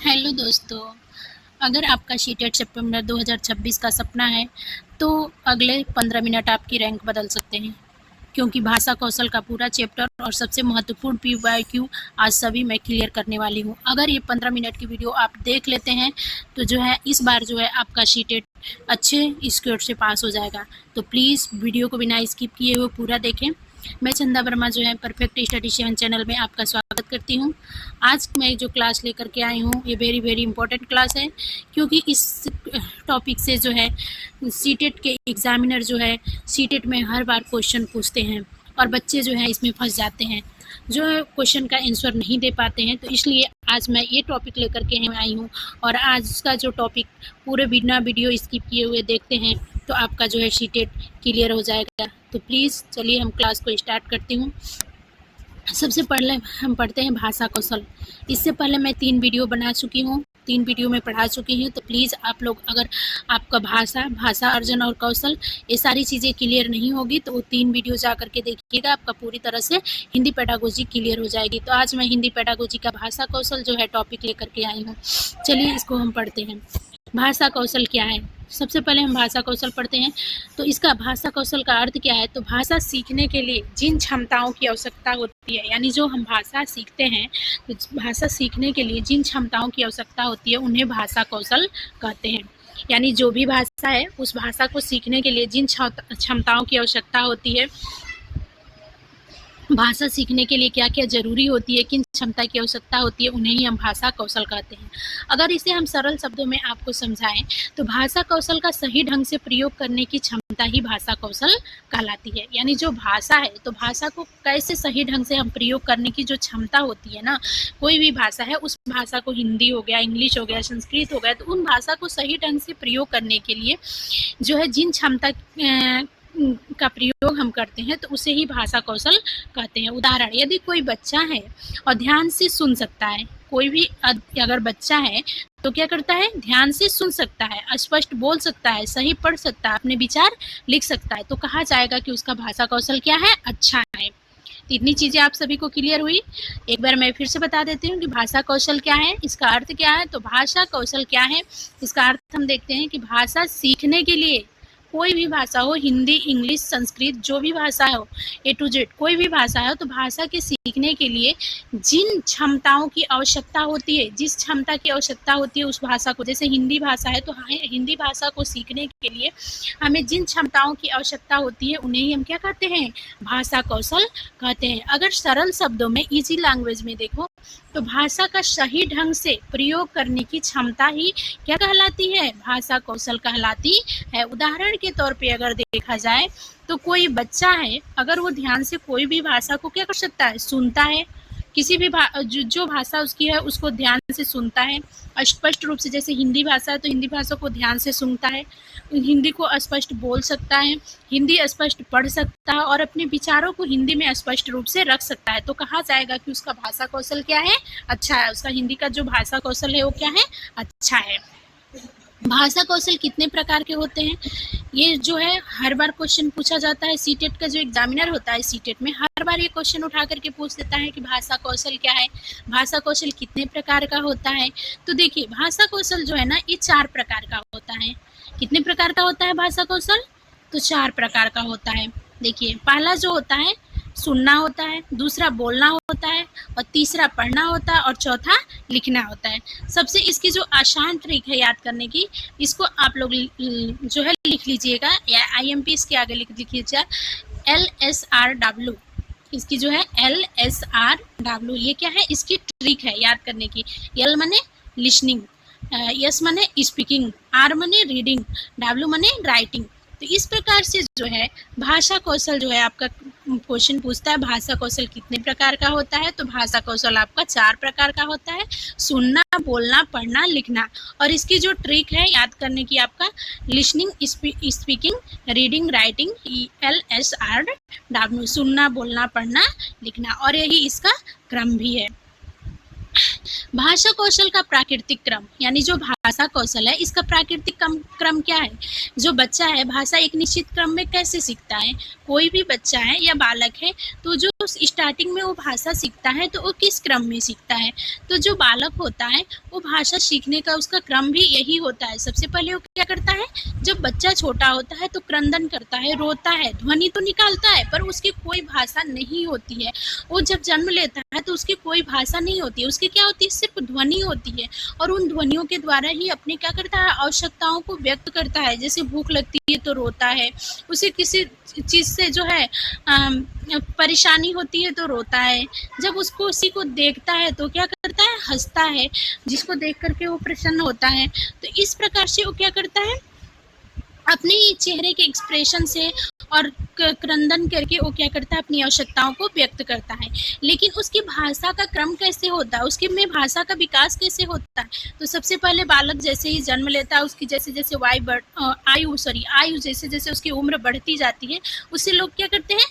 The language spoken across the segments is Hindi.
हेलो दोस्तों, अगर आपका सीटेट सितंबर 2026 का सपना है तो अगले 15 मिनट आपकी रैंक बदल सकते हैं, क्योंकि भाषा कौशल का पूरा चैप्टर और सबसे महत्वपूर्ण पीवाईक्यू आज सभी मैं क्लियर करने वाली हूं। अगर ये 15 मिनट की वीडियो आप देख लेते हैं तो जो है इस बार जो है आपका सीटेट अच्छे स्कोर से पास हो जाएगा। तो प्लीज़ वीडियो को बिना स्किप किए हुए पूरा देखें। मैं चंदा वर्मा जो है परफेक्ट स्टडी 7 चैनल में आपका स्वागत करती हूँ। आज मैं जो क्लास लेकर के आई हूँ ये वेरी इंपॉर्टेंट क्लास है, क्योंकि इस टॉपिक से जो है सीटेट के एग्जामिनर जो है सीटेट में हर बार क्वेश्चन पूछते हैं और बच्चे जो है इसमें फंस जाते हैं, जो क्वेश्चन का आंसर नहीं दे पाते हैं। तो इसलिए आज मैं ये टॉपिक लेकर के आई हूँ और आज का जो टॉपिक पूरे बिना वीडियो स्किप किए हुए देखते हैं तो आपका जो है सीटेट क्लियर हो जाएगा। तो प्लीज़ चलिए हम क्लास को स्टार्ट करती हूँ। सबसे पहले हम पढ़ते हैं भाषा कौशल। इससे पहले मैं 3 वीडियो बना चुकी हूँ, 3 वीडियो में पढ़ा चुकी हूँ। तो प्लीज़ आप लोग, अगर आपका भाषा अर्जन और कौशल ये सारी चीज़ें क्लियर नहीं होगी तो वो 3 वीडियो जा करके देखिएगा, आपका पूरी तरह से हिंदी पेडागोजी क्लियर हो जाएगी। तो आज मैं हिंदी पेडागोजी का भाषा कौशल जो है टॉपिक लेकर के आई हूँ। चलिए इसको हम पढ़ते हैं। भाषा कौशल क्या है? सबसे पहले हम भाषा कौशल पढ़ते हैं। तो इसका भाषा कौशल का अर्थ क्या है? तो भाषा सीखने के लिए जिन क्षमताओं की आवश्यकता होती है, यानी जो हम भाषा सीखते हैं तो भाषा सीखने के लिए जिन क्षमताओं की आवश्यकता होती है उन्हें भाषा कौशल कहते हैं। यानी जो भी भाषा है उस भाषा को सीखने के लिए जिन क्षमताओं की आवश्यकता होती है, भाषा सीखने के लिए क्या क्या जरूरी होती है, किन क्षमता की आवश्यकता होती है, उन्हें ही हम भाषा कौशल कहते हैं। अगर इसे हम सरल शब्दों में आपको समझाएं तो भाषा कौशल का सही ढंग से प्रयोग करने की क्षमता ही भाषा कौशल कहलाती है। यानी जो भाषा है तो भाषा को कैसे सही ढंग से हम प्रयोग करने की जो क्षमता होती है ना, कोई भी भाषा है, उस भाषा को हिंदी हो गया, इंग्लिश हो गया, संस्कृत हो गया, तो उन भाषा को सही ढंग से प्रयोग करने के लिए जो है जिन क्षमता का प्रयोग हम करते हैं तो उसे ही भाषा कौशल कहते हैं। उदाहरण, यदि कोई बच्चा है और ध्यान से सुन सकता है, कोई भी अगर बच्चा है तो क्या करता है? ध्यान से सुन सकता है, स्पष्ट बोल सकता है, सही पढ़ सकता है, अपने विचार लिख सकता है, तो कहा जाएगा कि उसका भाषा कौशल क्या है? अच्छा है। तो इतनी चीज़ें आप सभी को क्लियर हुई। एक बार मैं फिर से बता देती हूँ कि भाषा कौशल क्या है, इसका अर्थ क्या है। तो भाषा कौशल क्या है, इसका अर्थ हम देखते हैं कि भाषा सीखने के लिए, कोई भी भाषा हो, हिंदी, इंग्लिश, संस्कृत, जो भी भाषा हो, A to Z कोई भी भाषा हो, तो भाषा के सीखने के लिए जिन क्षमताओं की आवश्यकता होती है, जिस क्षमता की आवश्यकता होती है उस भाषा को, जैसे हिंदी भाषा है तो हिंदी भाषा को सीखने के लिए हमें जिन क्षमताओं की आवश्यकता होती है उन्हें ही हम क्या कहते हैं? भाषा कौशल कहते हैं। अगर सरल शब्दों में, इजी लैंग्वेज में देखो तो भाषा का सही ढंग से प्रयोग करने की क्षमता ही क्या कहलाती है? भाषा कौशल कहलाती है। उदाहरण के तौर पे अगर देखा जाए तो कोई बच्चा है, अगर वो ध्यान से कोई भी भाषा को क्या कर सकता है? सुनता है। किसी भी जो भाषा उसकी है उसको ध्यान से सुनता है स्पष्ट रूप से। जैसे हिंदी भाषा है तो हिंदी भाषा को ध्यान से सुनता है, हिंदी को स्पष्ट बोल सकता है, हिंदी स्पष्ट पढ़ सकता है और अपने विचारों को हिंदी में स्पष्ट रूप से रख सकता है, तो कहा जाएगा कि उसका भाषा कौशल क्या है? अच्छा है। उसका हिंदी का जो भाषा कौशल है वो क्या है? अच्छा है। भाषा कौशल कितने प्रकार के होते हैं? ये जो है हर बार क्वेश्चन पूछा जाता है। सीटेट का जो एग्जामिनर होता है सीटेट में हर बार ये क्वेश्चन उठा करके पूछ देता है कि भाषा कौशल क्या है, भाषा कौशल कितने प्रकार का होता है। तो देखिए, भाषा कौशल जो है ना, ये 4 प्रकार का होता है। कितने प्रकार का होता है भाषा कौशल? तो 4 प्रकार का होता है। देखिए, पहला जो होता है सुनना होता है, दूसरा बोलना होता है, और तीसरा पढ़ना होता है, और चौथा लिखना होता है। सबसे इसकी जो आसान ट्रिक है याद करने की, इसको आप लोग जो है लिख लीजिएगा, या IMP इसके आगे लिख लीजिएगा, LSRW। इसकी जो है LSRW, ये क्या है? इसकी ट्रिक है याद करने की। L माने लिसनिंग, S माने स्पीकिंग, R माने रीडिंग, W माने राइटिंग। तो इस प्रकार से जो है भाषा कौशल जो है आपका क्वेश्चन पूछता है भाषा कौशल कितने प्रकार का होता है। तो भाषा कौशल आपका 4 प्रकार का होता है, सुनना, बोलना, पढ़ना, लिखना। और इसकी जो ट्रिक है याद करने की, आपका listening, speaking, reading, writing, LSRW, सुनना, बोलना, पढ़ना, लिखना, और यही इसका क्रम भी है। भाषा कौशल का प्राकृतिक क्रम, यानी जो भाषा कौशल है इसका प्राकृतिक क्रम क्या है? जो बच्चा है भाषा एक निश्चित क्रम में कैसे सीखता है? कोई भी बच्चा है या बालक है तो जो स्टार्टिंग में वो भाषा सीखता है तो वो किस क्रम में सीखता है? तो जो बालक होता है वो भाषा सीखने का उसका क्रम भी यही होता है। सबसे पहले वो क्या करता है, जब बच्चा छोटा होता है तो क्रंदन करता है, रोता है, ध्वनि तो निकालता है पर उसकी कोई भाषा नहीं होती है। वो जब जन्म लेता है तो उसकी कोई भाषा नहीं होती है, उसकी क्या होती है, सिर्फ ध्वनि होती है और उन ध्वनियों के द्वारा ही अपने क्या करता है, आवश्यकताओं को व्यक्त करता है। जैसे भूख लगती है तो रोता है, उसे किसी चीज़ से जो है परेशानी होती है तो रोता है, जब उसको उसी को देखता है तो क्या करता है, हंसता है, जिसको देख करके वो प्रसन्न होता है। तो इस प्रकार से वो क्या करता है, अपने चेहरे के एक्सप्रेशन से और क्रंदन करके वो क्या करता है, अपनी आवश्यकताओं को व्यक्त करता है। लेकिन उसकी भाषा का क्रम कैसे होता है, उसके में भाषा का विकास कैसे होता है? तो सबसे पहले बालक जैसे ही जन्म लेता है, उसकी जैसे जैसे आयु जैसे जैसे उसकी उम्र बढ़ती जाती है, उससे लोग क्या करते हैं,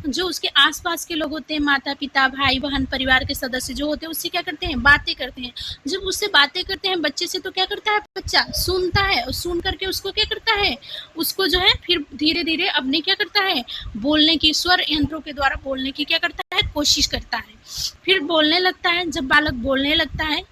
जो उसके आसपास के लोग होते हैं, माता पिता, भाई बहन, परिवार के सदस्य जो होते हैं, उससे क्या करते हैं, बातें करते हैं। जब उससे बातें करते हैं बच्चे से, तो क्या करता है, बच्चा सुनता है और सुन करके उसको क्या करता है, उसको जो है फिर धीरे धीरे अपने क्या करता है, बोलने की, स्वर यंत्रों के द्वारा बोलने की क्या करता है, कोशिश करता है। फिर बोलने लगता है। जब बालक बोलने लगता है,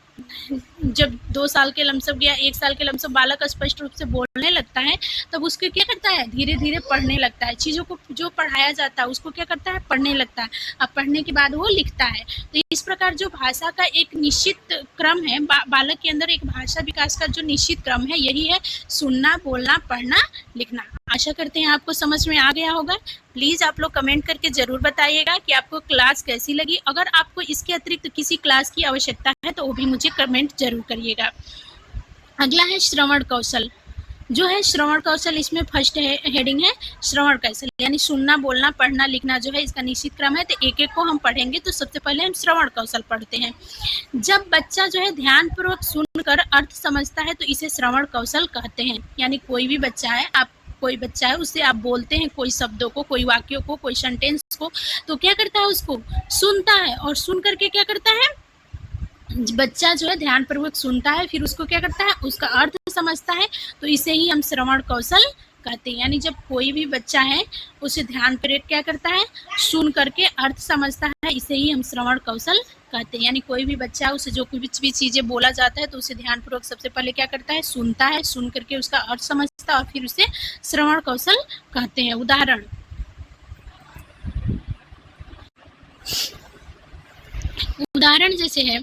जब 2 साल के लमसम या 1 साल के लमसम बालक स्पष्ट रूप से बोलने लगता है, तब उसको क्या करता है, धीरे धीरे पढ़ने लगता है। चीज़ों को जो पढ़ाया जाता है उसको क्या करता है, पढ़ने लगता है। अब पढ़ने के बाद वो लिखता है। तो इस प्रकार जो भाषा का एक निश्चित क्रम है, बालक के अंदर एक भाषा विकास का जो निश्चित क्रम है, यही है सुनना, बोलना, पढ़ना, लिखना। आशा करते हैं आपको समझ में आ गया होगा। प्लीज़ आप लोग कमेंट करके ज़रूर बताइएगा कि आपको क्लास कैसी लगी। अगर आपको इसके अतिरिक्त किसी क्लास की आवश्यकता है तो वो भी मुझे कमेंट जरूर करिएगा। अगला है श्रवण कौशल। जो है श्रवण कौशल, इसमें फर्स्ट हेडिंग है श्रवण कौशल, यानी सुनना, बोलना, पढ़ना, लिखना जो है इसका निश्चित क्रम है। तो एक एक को हम पढ़ेंगे। तो सबसे पहले हम श्रवण कौशल पढ़ते हैं। जब बच्चा जो है ध्यानपूर्वक सुनकर अर्थ समझता है तो इसे श्रवण कौशल कहते हैं। यानी कोई भी बच्चा है, कोई बच्चा है, उससे आप बोलते हैं कोई शब्दों को, कोई वाक्यों को, कोई सेंटेंस को, तो क्या करता है, उसको सुनता है और सुन करके क्या करता है, बच्चा जो है ध्यानपूर्वक सुनता है, फिर उसको क्या करता है, उसका अर्थ समझता है। तो इसे ही हम श्रवण कौशल कहते हैं। यानी जब कोई भी बच्चा है उसे ध्यानपूर्वक क्या करता है, सुन करके अर्थ समझता है, इसे ही हम श्रवण कौशल कहते हैं। यानी कोई भी बच्चा है, उसे जो कुछ भी चीज़ें बोला जाता है तो उसे ध्यानपूर्वक सबसे पहले क्या करता है, सुनता है, सुन करके उसका अर्थ समझता है और फिर उसे श्रवण कौशल कहते हैं। उदाहरण जैसे है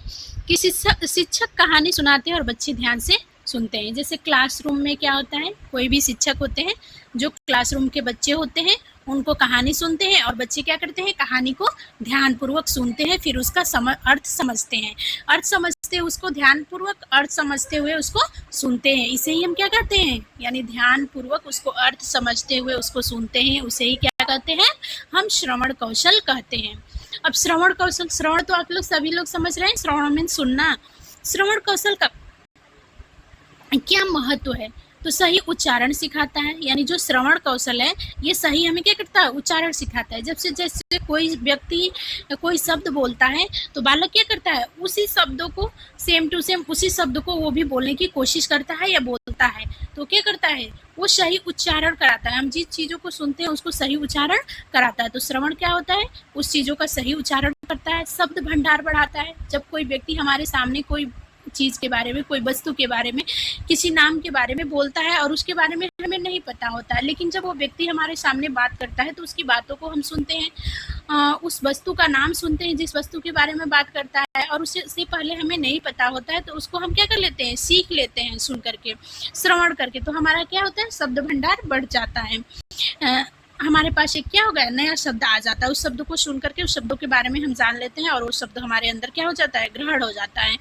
कि शिक्षक कहानी सुनाते हैं और बच्चे ध्यान से सुनते हैं। जैसे क्लासरूम में क्या होता है, कोई भी शिक्षक होते हैं, जो क्लासरूम के बच्चे होते हैं उनको कहानी सुनते हैं और बच्चे क्या करते हैं, कहानी को ध्यानपूर्वक सुनते हैं, फिर उसका अर्थ समझते हैं। अर्थ समझते हुए उसको ध्यानपूर्वक अर्थ समझते हुए उसको सुनते हैं। इसे ही हम क्या कहते हैं, यानी ध्यानपूर्वक उसको अर्थ समझते हुए उसको सुनते हैं, उसे ही क्या कहते हैं, हम श्रवण कौशल कहते हैं। अब श्रवण कौशल, श्रवण तो आप लोग सभी लोग समझ रहे हैं, श्रवण मीन सुनना। श्रवण कौशल का क्या महत्व है, तो सही उच्चारण सिखाता है। यानी जो श्रवण कौशल है ये सही हमें क्या करता है, उच्चारण सिखाता है। जैसे कोई व्यक्ति कोई शब्द बोलता है तो बालक क्या करता है, उसी शब्दों को सेम टू सेम उसी शब्द को वो भी बोलने की कोशिश करता है या बोलता है। तो क्या करता है, वो सही उच्चारण कराता है। हम जिस चीज़ों को सुनते हैं उसको सही उच्चारण कराता है। तो श्रवण क्या होता है, उस चीज़ों का सही उच्चारण करता है, शब्द भंडार बढ़ाता है। जब कोई व्यक्ति हमारे सामने कोई चीज़ के बारे में, कोई वस्तु के बारे में, किसी नाम के बारे में बोलता है और उसके बारे में हमें नहीं पता होता है, लेकिन जब वो व्यक्ति हमारे सामने बात करता है तो उसकी बातों को हम सुनते हैं, उस वस्तु का नाम सुनते हैं जिस वस्तु के बारे में बात करता है, और उससे पहले हमें नहीं पता होता है तो उसको हम क्या कर लेते हैं, सीख लेते हैं सुन करके, श्रवण करके। तो हमारा क्या होता है, शब्द भंडार बढ़ जाता है। हमारे पास एक क्या हो गया, नया शब्द आ जाता है। उस शब्द को सुन करके उस शब्दों के बारे में हम जान लेते हैं और वो शब्द हमारे अंदर क्या हो जाता है, ग्रहण हो जाता है।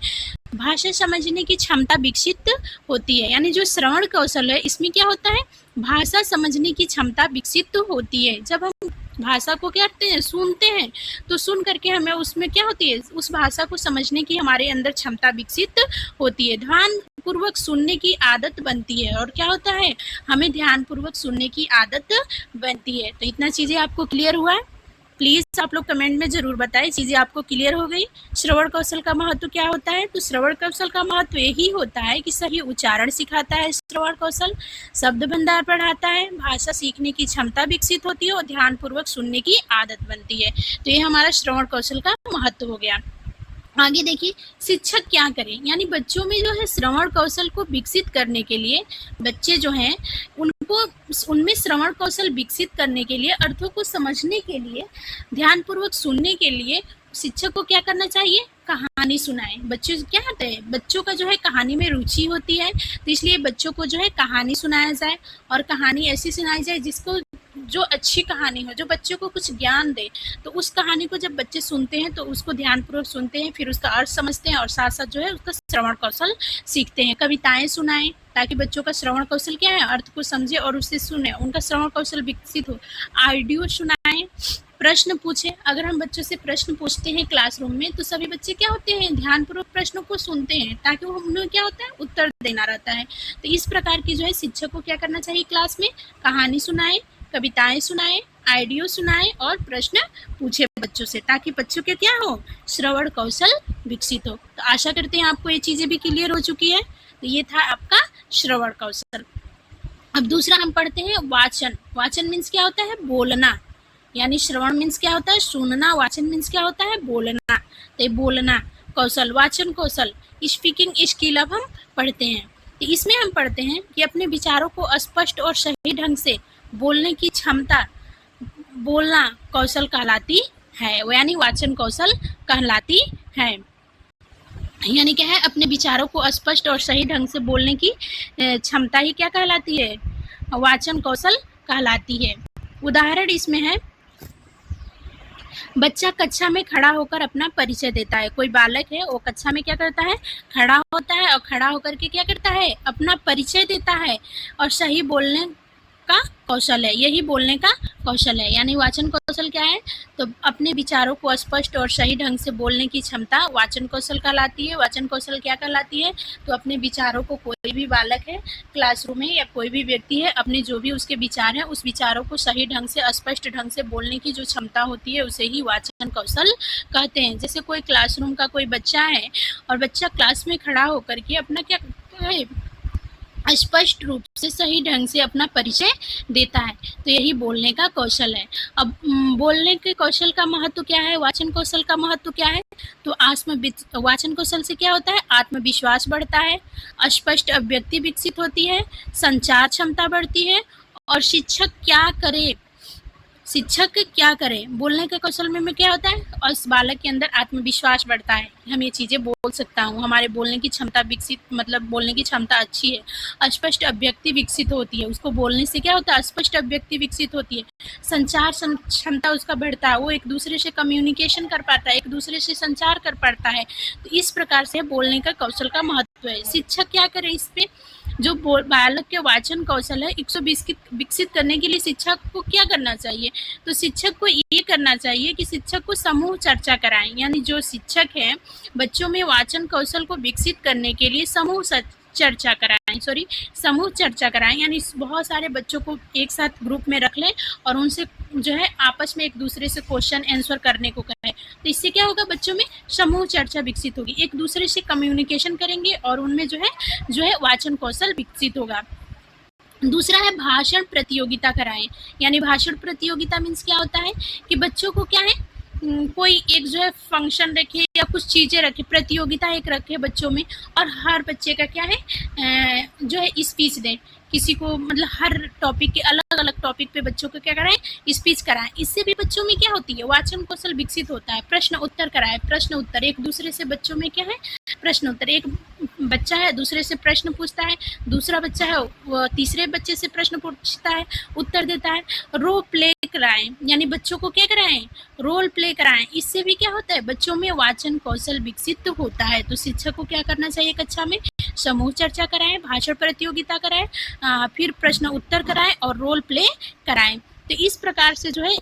भाषा समझने की क्षमता विकसित होती है। यानी जो श्रवण कौशल है इसमें क्या होता है, भाषा समझने की क्षमता विकसित विकसित होती है। जब हम भाषा को क्या करते हैं, सुनते हैं, तो सुन करके हमें उसमें क्या होती है, उस भाषा को समझने की हमारे अंदर क्षमता विकसित होती है। ध्यानपूर्वक सुनने की आदत बनती है और क्या होता है, हमें ध्यानपूर्वक सुनने की आदत बनती है। तो इतना चीज़ें आपको क्लियर हुआ है। प्लीज़ आप लोग कमेंट में ज़रूर बताएं, चीज़ें आपको क्लियर हो गई। श्रवण कौशल का महत्व क्या होता है? तो श्रवण कौशल का महत्व यही होता है कि सही उच्चारण सिखाता है श्रवण कौशल, शब्द भंडार बढ़ाता है, भाषा सीखने की क्षमता विकसित होती है और ध्यानपूर्वक सुनने की आदत बनती है। तो ये हमारा श्रवण कौशल का महत्व हो गया। आगे देखिए, शिक्षक क्या करें, यानी बच्चों में जो है श्रवण कौशल को विकसित करने के लिए, बच्चे जो हैं उनको उनमें श्रवण कौशल विकसित करने के लिए, अर्थों को समझने के लिए, ध्यानपूर्वक सुनने के लिए शिक्षक को क्या करना चाहिए? कहानी सुनाएं। बच्चे क्या होते हैं, बच्चों का जो है कहानी में रुचि होती है, तो इसलिए बच्चों को जो है कहानी सुनाया जाए, और कहानी ऐसी सुनाई जाए जिसको जो अच्छी कहानी हो, जो बच्चों को कुछ ज्ञान दे। तो उस कहानी को जब बच्चे सुनते हैं तो उसको ध्यानपूर्वक सुनते हैं, फिर उसका अर्थ समझते हैं और साथ साथ जो है उसका श्रवण कौशल सीखते हैं। कविताएं सुनाएं ताकि बच्चों का श्रवण कौशल क्या है, अर्थ को समझे और उससे सुने, उनका श्रवण कौशल विकसित हो। ऑडियो सुनाएं, प्रश्न पूछें। अगर हम बच्चों से प्रश्न पूछते हैं क्लासरूम में तो सभी बच्चे क्या होते हैं, ध्यानपूर्वक प्रश्नों को सुनते हैं ताकि वो उन्हें क्या होता है, उत्तर देना रहता है। तो इस प्रकार की जो है शिक्षक को क्या करना चाहिए, क्लास में कहानी सुनाएं, कविताएं सुनाएं, ऑडियो सुनाएं और प्रश्न पूछे बच्चों से, ताकि बच्चों के क्या हो, श्रवण कौशल विकसित हो। तो आशा करते हैं आपको ये चीजें भी क्लियर हो चुकी है। तो ये था आपका श्रवण कौशल। अब दूसरा हम पढ़ते हैं वाचन। वाचन मीन्स क्या होता है, बोलना, यानी श्रवण मीन्स क्या होता है, सुनना, वाचन मीन्स क्या होता है, बोलना। तो बोलना कौशल, वाचन कौशल, स्पीकिंग स्किल अब हम पढ़ते हैं। तो इसमें हम पढ़ते हैं कि अपने विचारों को स्पष्ट और सही ढंग से बोलने की क्षमता बोलना कौशल कहलाती है, यानी वाचन कौशल कहलाती है। यानी क्या है, अपने विचारों को स्पष्ट और सही ढंग से बोलने की क्षमता ही क्या कहलाती है, वाचन कौशल कहलाती है। उदाहरण इसमें है, बच्चा कक्षा में खड़ा होकर अपना परिचय देता है। कोई बालक है वो कक्षा में क्या करता है, खड़ा होता है और खड़ा होकर के क्या करता है, अपना परिचय देता है, और सही बोलने का कौशल है, यही बोलने का कौशल है। यानी वाचन कौशल क्या है, तो अपने विचारों को स्पष्ट और सही ढंग से बोलने की क्षमता वाचन कौशल कहलाती है। वाचन कौशल क्या कहलाती है, तो अपने विचारों को, कोई भी बालक है क्लासरूम में या कोई भी व्यक्ति है, अपने जो भी उसके विचार है उस विचारों को सही ढंग से, स्पष्ट ढंग से बोलने की जो क्षमता होती है उसे ही वाचन कौशल कहते हैं। जैसे कोई क्लासरूम का कोई बच्चा है और बच्चा क्लास में खड़ा होकर के अपना क्या करता है, स्पष्ट रूप से सही ढंग से अपना परिचय देता है, तो यही बोलने का कौशल है। अब बोलने के कौशल का महत्व क्या है, वाचन कौशल का महत्व क्या है, तो वाचन कौशल से क्या होता है, आत्मविश्वास बढ़ता है, स्पष्ट अभिव्यक्ति विकसित होती है, संचार क्षमता बढ़ती है, और शिक्षक क्या करे, बोलने के कौशल में क्या होता है, और उस बालक के अंदर आत्मविश्वास बढ़ता है, हम ये चीज़ें बोल सकता हूँ, हमारे बोलने की क्षमता विकसित, मतलब बोलने की क्षमता अच्छी है, स्पष्ट अभिव्यक्ति विकसित होती है, उसको बोलने से क्या होता है, स्पष्ट अभिव्यक्ति विकसित होती है, संचार क्षमता उसका बढ़ता है, वो एक दूसरे से कम्युनिकेशन कर पाता है, एक दूसरे से संचार कर पाता है। तो इस प्रकार से बोलने का कौशल का महत्व है। शिक्षक क्या करे, इस पे जो बालक के वाचन कौशल है इसको विकसित करने के लिए शिक्षक को क्या करना चाहिए, तो शिक्षक को ये करना चाहिए कि शिक्षक को समूह चर्चा कराएं। यानी जो शिक्षक है बच्चों में वाचन कौशल को विकसित करने के लिए समूह चर्चा कराएं, यानी बहुत सारे बच्चों को एक साथ ग्रुप में रख लें और उनसे जो है आपस में एक दूसरे से क्वेश्चन आंसर करने को कहें। तो इससे क्या होगा, बच्चों में समूह चर्चा विकसित होगी, एक दूसरे से कम्युनिकेशन करेंगे और उनमें जो है वाचन कौशल विकसित होगा। दूसरा है भाषण प्रतियोगिता कराएं। यानी भाषण प्रतियोगिता मीन्स क्या होता है कि बच्चों को क्या है, कोई एक जो है फंक्शन रखे या कुछ चीज़ें रखे, प्रतियोगिता एक रखे बच्चों में, और हर बच्चे का क्या है जो है स्पीच दें किसी को, मतलब हर टॉपिक के अलग अलग टॉपिक पे बच्चों को क्या कराएं, स्पीच कराएं। इससे भी बच्चों में क्या होती है, वाचन कौशल विकसित होता है। प्रश्न उत्तर कराएं, प्रश्न उत्तर एक दूसरे से बच्चों में क्या है, प्रश्न उत्तर, एक बच्चा है दूसरे से प्रश्न पूछता है, दूसरा बच्चा है वो तीसरे बच्चे से प्रश्न पूछता है, उत्तर देता है। रोल प्ले कराएं, यानी बच्चों को क्या कराएं, रोल प्ले कराएं। इससे भी क्या होता है, बच्चों में वाचन कौशल विकसित होता है। तो शिक्षक को क्या करना चाहिए, कक्षा में समूह चर्चा कराएं, भाषण प्रतियोगिता कराएं, फिर प्रश्न उत्तर कराएं और रोल प्ले कराएं। तो इस प्रकार से जो है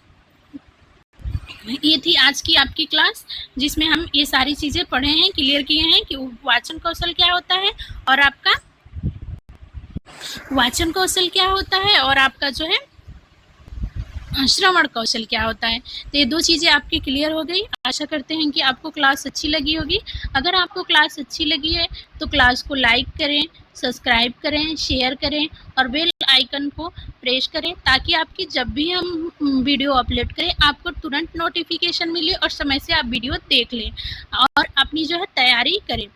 ये थी आज की आपकी क्लास, जिसमें हम ये सारी चीजें पढ़े हैं, क्लियर किए हैं कि वाचन कौशल क्या होता है और आपका वाचन कौशल क्या होता है और आपका जो है श्रवण कौशल क्या होता है। तो ये 2 चीज़ें आपकी क्लियर हो गई। आशा करते हैं कि आपको क्लास अच्छी लगी होगी। अगर आपको क्लास अच्छी लगी है तो क्लास को लाइक करें, सब्सक्राइब करें, शेयर करें और बेल आइकन को प्रेस करें ताकि आपकी जब भी हम वीडियो अपलोड करें आपको तुरंत नोटिफिकेशन मिले और समय से आप वीडियो देख लें और अपनी जो है तैयारी करें।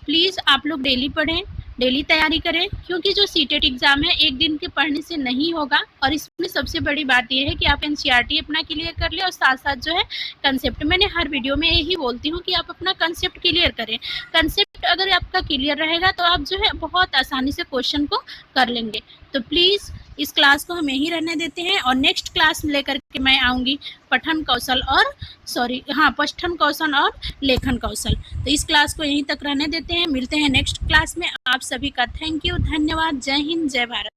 प्लीज़ आप लोग डेली पढ़ें, डेली तैयारी करें, क्योंकि जो सीटेट एग्ज़ाम है एक दिन के पढ़ने से नहीं होगा और इसमें सबसे बड़ी बात यह है कि आप एनसीईआरटी अपना क्लियर कर लें और साथ साथ जो है कंसेप्ट, मैंने हर वीडियो में यही बोलती हूँ कि आप अपना कंसेप्ट क्लियर करें। कंसेप्ट अगर आपका क्लियर रहेगा तो आप जो है बहुत आसानी से क्वेश्चन को कर लेंगे। तो प्लीज़ इस क्लास को हम यहीं रहने देते हैं और नेक्स्ट क्लास लेकर के मैं आऊँगी पठन कौशल और पठन कौशल और लेखन कौशल। तो इस क्लास को यहीं तक रहने देते हैं, मिलते हैं नेक्स्ट क्लास में। आप सभी का थैंक यू, धन्यवाद, जय हिंद, जय भारत।